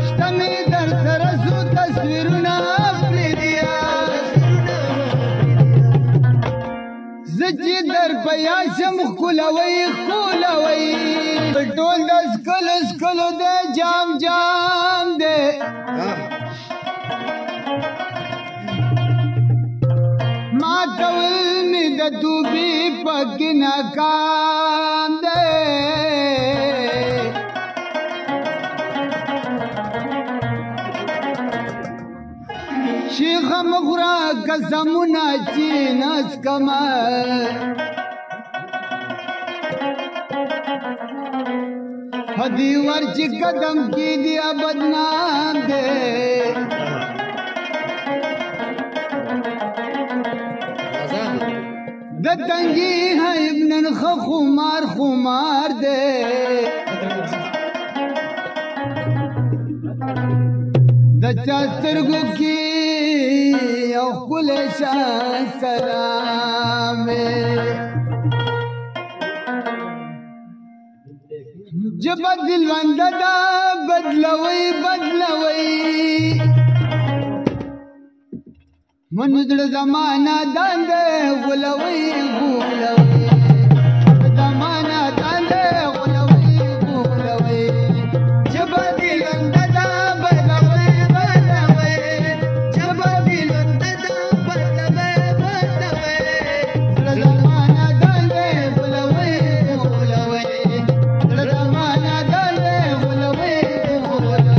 شته مې در سره څو تصویرونه پرېږدیا زه چې در په یاد شم ښکلوئ ښکلوئ ټول د ښکلو ښکلو د جام جام دی ماتول مې د دوبي پکې ناکام دی شیخه مخوره قسمونه چې نڅکمه هدي ورچ قدم کی دیا بدنام دے دتنگی ہے ابن خمار خمار دے دچاسترگو کی او کل شان سلام جب دلوند دا بدلوي بدلوي من زړه زمانہ داندې غولوي غولوي زمانہ داندې غولوي غولوي جب دلوند دا بدلوي بدلوي جب دلوند دا بدلوي بدلوي زمانہ داندې غولوي غولوي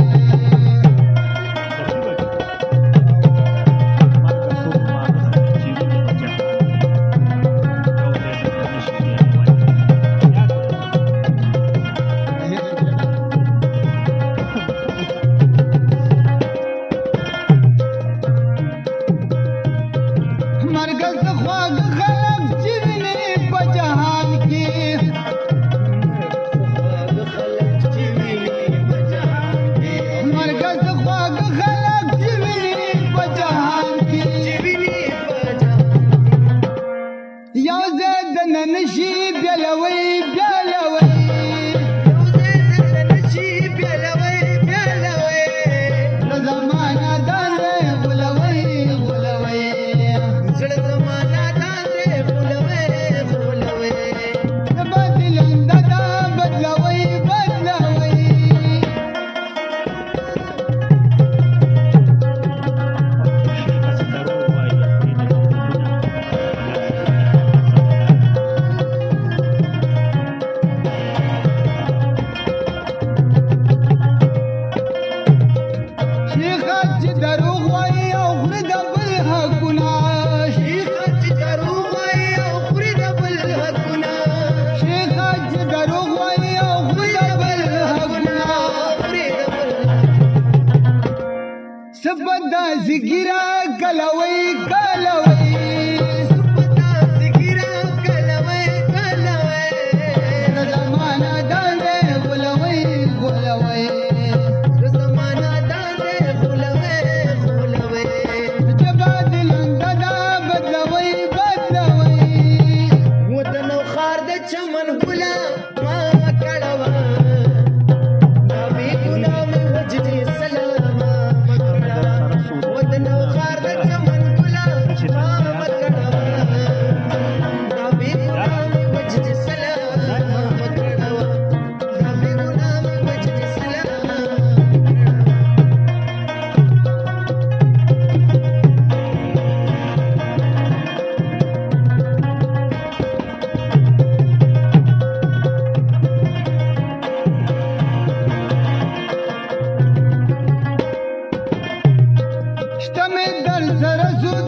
نشي بيلوي بيلوي نشي بيلوي بيلوي زمانہ داندې غولوي غولوي زړه زمانہ داندې غولوي غولوي بدلند دا بدلوي بدلوي سبدا زګیرا کلوي کلوي سبدا زګیرا کلوي کلوي زمانہ داندې غولوي غولوي زمانہ داندې غولوي غولوي جباد لندا بدلوي بدلوي وطن خار د چمن ګلا ما کړوا نبی ګلام وجدي سلام ودنو خار د چمن ګلا ما کړوا نبی ګلام وجدي سلام کړوا نبی ګلام وجدي سلام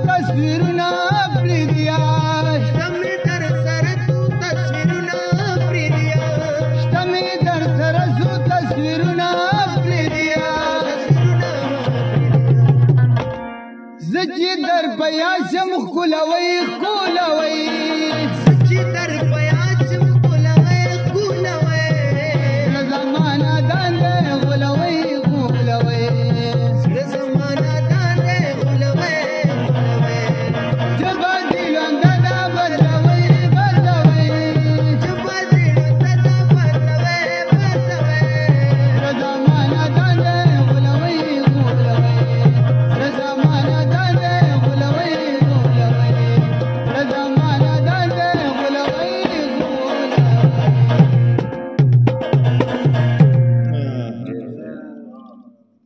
تصویرونه پرېږدیا شته مې در سره څو تصویرونه پرېږدیا شته مې در سره څو تصویرونه پرېږدیا زه چې در په یاد شم ښکلوئ ښکلوئ